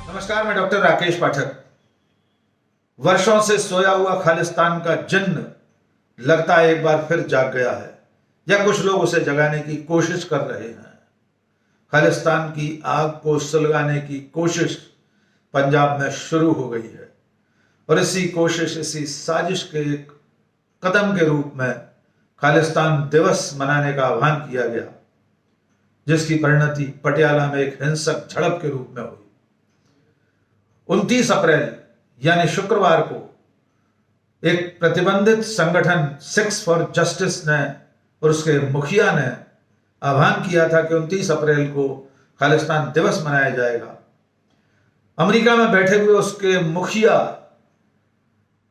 नमस्कार, मैं डॉक्टर राकेश पाठक। वर्षों से सोया हुआ खालिस्तान का जिन्न लगता है एक बार फिर जाग गया है, या कुछ लोग उसे जगाने की कोशिश कर रहे हैं। खालिस्तान की आग को सुलगाने की कोशिश पंजाब में शुरू हो गई है और इसी कोशिश, इसी साजिश के एक कदम के रूप में खालिस्तान दिवस मनाने का आह्वान किया गया, जिसकी परिणति पटियाला में एक हिंसक झड़प के रूप में हुई। 29 अप्रैल यानी शुक्रवार को एक प्रतिबंधित संगठन सिक्स फॉर जस्टिस ने और उसके मुखिया ने आह्वान किया था कि 29 अप्रैल को खालिस्तान दिवस मनाया जाएगा। अमेरिका में बैठे हुए उसके मुखिया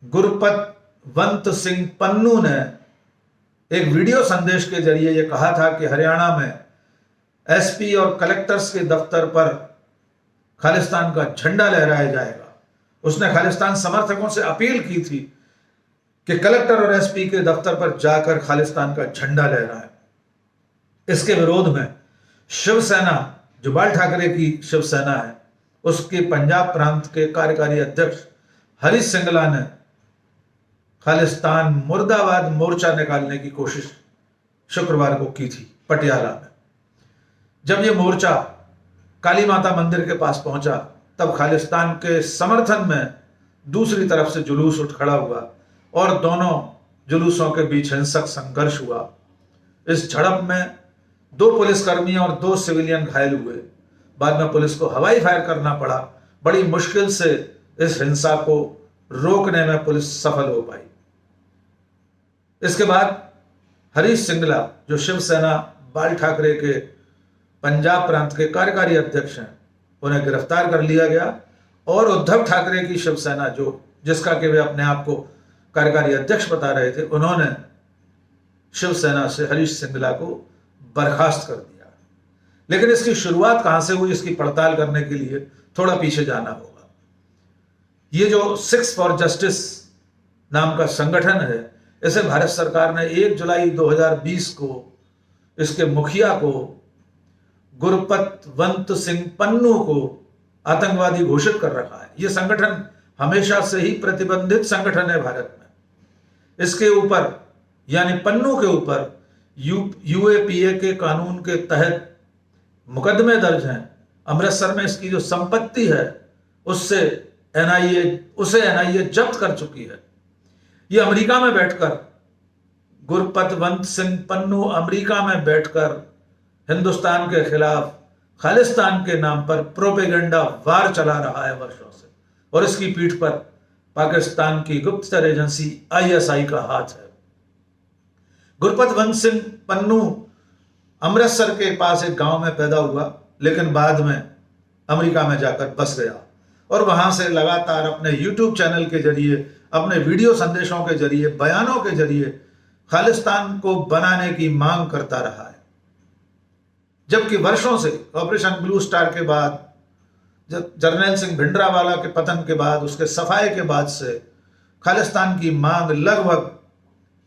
गुरपतवंत सिंह पन्नू ने एक वीडियो संदेश के जरिए यह कहा था कि हरियाणा में एसपी और कलेक्टर्स के दफ्तर पर खालिस्तान का झंडा लहराया जाएगा। उसने खालिस्तान समर्थकों से अपील की थी कि कलेक्टर और एसपी के दफ्तर पर जाकर खालिस्तान का झंडा लहराएं। इसके विरोध में शिवसेना, जो बाल ठाकरे की शिवसेना है, उसके पंजाब प्रांत के कार्यकारी अध्यक्ष हरीश सिंगला ने खालिस्तान मुर्दाबाद मोर्चा निकालने की कोशिश शुक्रवार को की थी पटियाला में। जब यह मोर्चा काली माता मंदिर के पास पहुंचा, तब खालिस्तान के समर्थन में दूसरी तरफ से जुलूस उठ खड़ा हुआ और दोनों जुलूसों के बीच हिंसक संघर्ष हुआ। इस झड़प में 2 पुलिसकर्मी और 2 सिविलियन घायल हुए। बाद में पुलिस को हवाई फायर करना पड़ा। बड़ी मुश्किल से इस हिंसा को रोकने में पुलिस सफल हो पाई। इसके बाद हरीश सिंगला, जो शिवसेना बाल ठाकरे के पंजाब प्रांत के कार्यकारी अध्यक्ष हैं, उन्हें गिरफ्तार कर लिया गया और उद्धव ठाकरे की शिवसेना, जिसका कि वे अपने आप को कार्यकारी अध्यक्ष बता रहे थे, उन्होंने शिवसेना से हरीश सिंगला को बर्खास्त कर दिया। लेकिन इसकी शुरुआत कहां से हुई, इसकी पड़ताल करने के लिए थोड़ा पीछे जाना होगा। ये जो सिक्स फॉर जस्टिस नाम का संगठन है, इसे भारत सरकार ने 1 जुलाई 2020 को इसके मुखिया को, गुरपतवंत सिंह पन्नू को, आतंकवादी घोषित कर रखा है। यह संगठन हमेशा से ही प्रतिबंधित संगठन है भारत में। इसके ऊपर यानी पन्नू के ऊपर यूएपीए के कानून के तहत मुकदमे दर्ज हैं। अमृतसर में इसकी जो संपत्ति है उसे एनआईए जब्त कर चुकी है। यह अमेरिका में बैठकर, गुरपतवंत सिंह पन्नू अमेरिका में बैठकर हिंदुस्तान के खिलाफ खालिस्तान के नाम पर प्रोपेगेंडा वार चला रहा है वर्षों से, और इसकी पीठ पर पाकिस्तान की गुप्तचर एजेंसी आईएसआई का हाथ है। गुरपतवंत सिंह पन्नू अमृतसर के पास एक गांव में पैदा हुआ, लेकिन बाद में अमेरिका में जाकर बस गया और वहां से लगातार अपने यूट्यूब चैनल के जरिए, अपने वीडियो संदेशों के जरिए, बयानों के जरिए खालिस्तान को बनाने की मांग करता रहा है। जबकि वर्षों से ऑपरेशन ब्लू स्टार के बाद, जब जर्नैल सिंह भिंडरावाला के पतन के बाद, उसके सफाए के बाद से खालिस्तान की मांग लगभग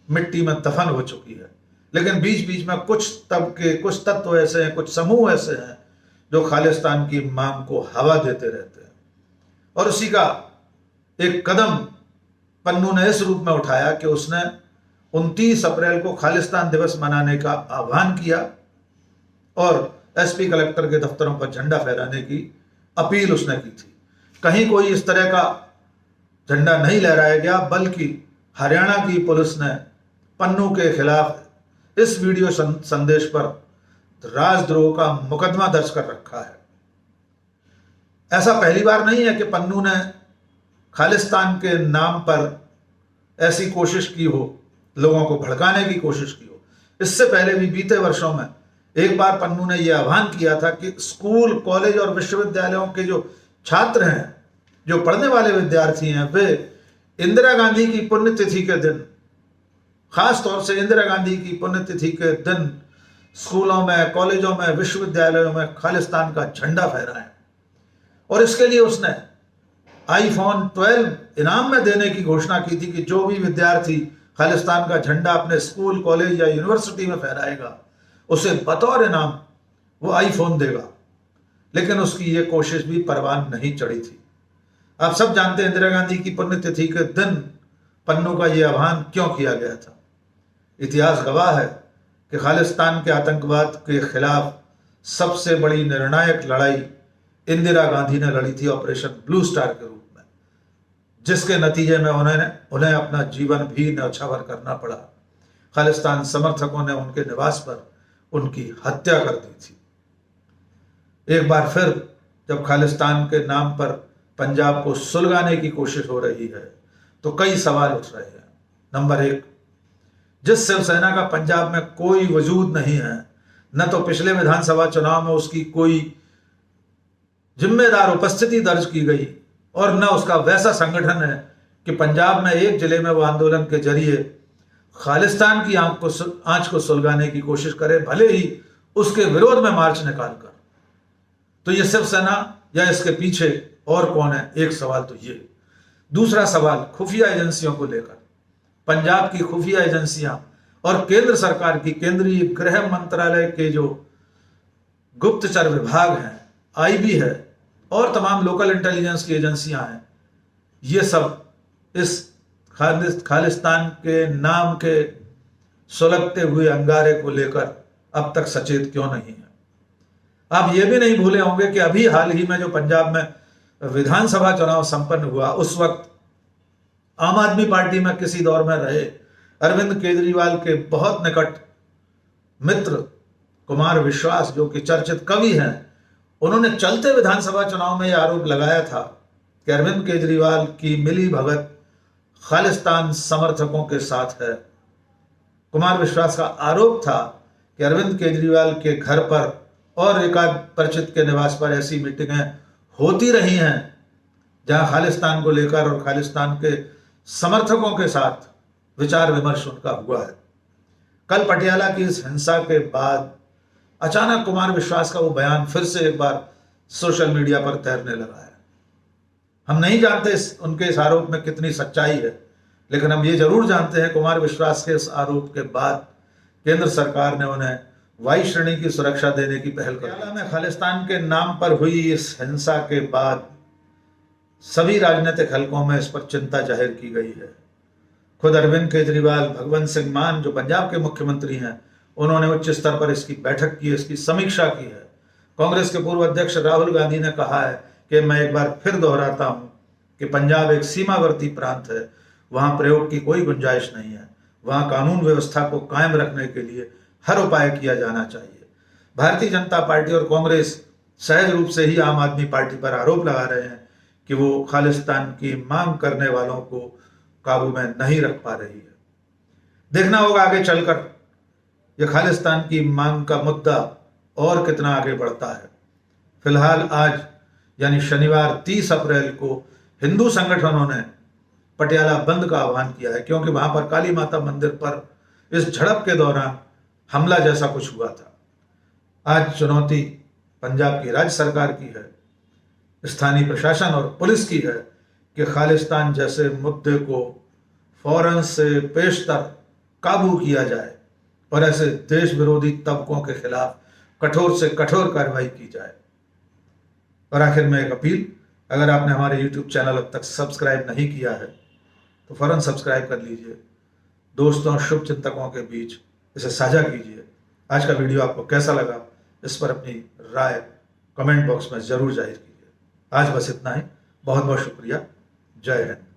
मिट्टी में दफन हो चुकी है। लेकिन बीच बीच में कुछ तबके, कुछ तत्व ऐसे हैं, कुछ समूह ऐसे हैं जो खालिस्तान की मांग को हवा देते रहते हैं। और उसी का एक कदम पन्नू ने इस रूप में उठाया कि उसने 29 अप्रैल को खालिस्तान दिवस मनाने का आह्वान किया और एसपी कलेक्टर के दफ्तरों पर झंडा फहराने की अपील उसने की थी। कहीं कोई इस तरह का झंडा नहीं लहराया गया, बल्कि हरियाणा की पुलिस ने पन्नू के खिलाफ इस वीडियो संदेश पर राजद्रोह का मुकदमा दर्ज कर रखा है। ऐसा पहली बार नहीं है कि पन्नू ने खालिस्तान के नाम पर ऐसी कोशिश की हो, लोगों को भड़काने की कोशिश की हो। इससे पहले भी बीते वर्षों में एक बार पन्नू ने यह आह्वान किया था कि स्कूल, कॉलेज और विश्वविद्यालयों के जो छात्र हैं, जो पढ़ने वाले विद्यार्थी हैं, वे इंदिरा गांधी की पुण्यतिथि के दिन, खास तौर से इंदिरा गांधी की पुण्यतिथि के दिन, स्कूलों में, कॉलेजों में, विश्वविद्यालयों में खालिस्तान का झंडा फहराएं। और इसके लिए उसने आईफोन 12 इनाम में देने की घोषणा की थी कि जो भी विद्यार्थी खालिस्तान का झंडा अपने स्कूल, कॉलेज या यूनिवर्सिटी में फहराएगा, उसे बतौर इनाम वो आईफोन देगा। लेकिन उसकी ये कोशिश भी परवान नहीं चढ़ी थी। आप सब जानते हैं इंदिरा गांधी की पुण्यतिथि के दिन पन्नू का ये आह्वान क्यों किया गया था। इतिहास गवाह है कि खालिस्तान के आतंकवाद के खिलाफ सबसे बड़ी निर्णायक लड़ाई इंदिरा गांधी ने लड़ी थी ऑपरेशन ब्लू स्टार के रूप में, जिसके नतीजे में उन्हें अपना जीवन भी न्यौछावर करना पड़ा। खालिस्तान समर्थकों ने उनके निवास पर उनकी हत्या कर दी थी। एक बार फिर जब खालिस्तान के नाम पर पंजाब को सुलगाने की कोशिश हो रही है तो कई सवाल उठ रहे हैं। नंबर एक, जिस शिवसेना का पंजाब में कोई वजूद नहीं है, न तो पिछले विधानसभा चुनाव में उसकी कोई जिम्मेदार उपस्थिति दर्ज की गई और न उसका वैसा संगठन है कि पंजाब में एक जिले में वो आंदोलन के जरिए खालिस्तान की आंच को सुलगाने की कोशिश करे, भले ही उसके विरोध में मार्च निकालकर। तो ये शिवसेना या इसके पीछे और कौन है, एक सवाल तो ये। दूसरा सवाल खुफिया एजेंसियों को लेकर। पंजाब की खुफिया एजेंसियां और केंद्र सरकार की केंद्रीय गृह मंत्रालय के जो गुप्तचर विभाग हैं, आईबी है और तमाम लोकल इंटेलिजेंस की एजेंसियां हैं, ये सब इस खालिस्तान के नाम के सुलगते हुए अंगारे को लेकर अब तक सचेत क्यों नहीं है। आप ये भी नहीं भूले होंगे कि अभी हाल ही में जो पंजाब में विधानसभा चुनाव संपन्न हुआ, उस वक्त आम आदमी पार्टी में किसी दौर में रहे अरविंद केजरीवाल के बहुत निकट मित्र कुमार विश्वास, जो कि चर्चित कवि हैं, उन्होंने चलते विधानसभा चुनाव में यह आरोप लगाया था कि अरविंद केजरीवाल की मिली भगत खालिस्तान समर्थकों के साथ है। कुमार विश्वास का आरोप था कि अरविंद केजरीवाल के घर पर और एकाध परिचित के निवास पर ऐसी मीटिंगें होती रही हैं जहां खालिस्तान को लेकर और खालिस्तान के समर्थकों के साथ विचार विमर्श उनका हुआ है। कल पटियाला की इस हिंसा के बाद अचानक कुमार विश्वास का वो बयान फिर से एक बार सोशल मीडिया पर तैरने लगा है। हम नहीं जानते उनके इस आरोप में कितनी सच्चाई है, लेकिन हम ये जरूर जानते हैं कुमार विश्वास के इस आरोप के बाद केंद्र सरकार ने उन्हें वायु श्रेणी की सुरक्षा देने की पहल कर दी। में खालिस्तान के नाम पर हुई इस हिंसा के बाद सभी राजनीतिक हलकों में इस पर चिंता जाहिर की गई है। खुद अरविंद केजरीवाल, भगवंत सिंह मान जो पंजाब के मुख्यमंत्री हैं, उन्होंने उच्च स्तर पर इसकी बैठक की, इसकी समीक्षा की है। कांग्रेस के पूर्व अध्यक्ष राहुल गांधी ने कहा है कि मैं एक बार फिर दोहराता हूं कि पंजाब एक सीमावर्ती प्रांत है, वहां प्रयोग की कोई गुंजाइश नहीं है। वहां कानून व्यवस्था को कायम रखने के लिए हर उपाय किया जाना चाहिए। भारतीय जनता पार्टी और कांग्रेस सहज रूप से ही आम आदमी पार्टी पर आरोप लगा रहे हैं कि वो खालिस्तान की मांग करने वालों को काबू में नहीं रख पा रही है। देखना होगा आगे चलकर यह खालिस्तान की मांग का मुद्दा और कितना आगे बढ़ता है। फिलहाल आज यानी शनिवार 30 अप्रैल को हिंदू संगठनों ने पटियाला बंद का आह्वान किया है, क्योंकि वहां पर काली माता मंदिर पर इस झड़प के दौरान हमला जैसा कुछ हुआ था। आज चुनौती पंजाब की राज्य सरकार की है, स्थानीय प्रशासन और पुलिस की है कि खालिस्तान जैसे मुद्दे को फौरन से पेशतर काबू किया जाए और ऐसे देश विरोधी तबकों के खिलाफ कठोर से कठोर कार्रवाई की जाए। और आखिर में एक अपील, अगर आपने हमारे YouTube चैनल अब तक सब्सक्राइब नहीं किया है तो फौरन सब्सक्राइब कर लीजिए। दोस्तों, शुभ चिंतकों के बीच इसे साझा कीजिए। आज का वीडियो आपको कैसा लगा, इस पर अपनी राय कमेंट बॉक्स में जरूर जाहिर कीजिए। आज बस इतना ही। बहुत बहुत शुक्रिया। जय हिंद।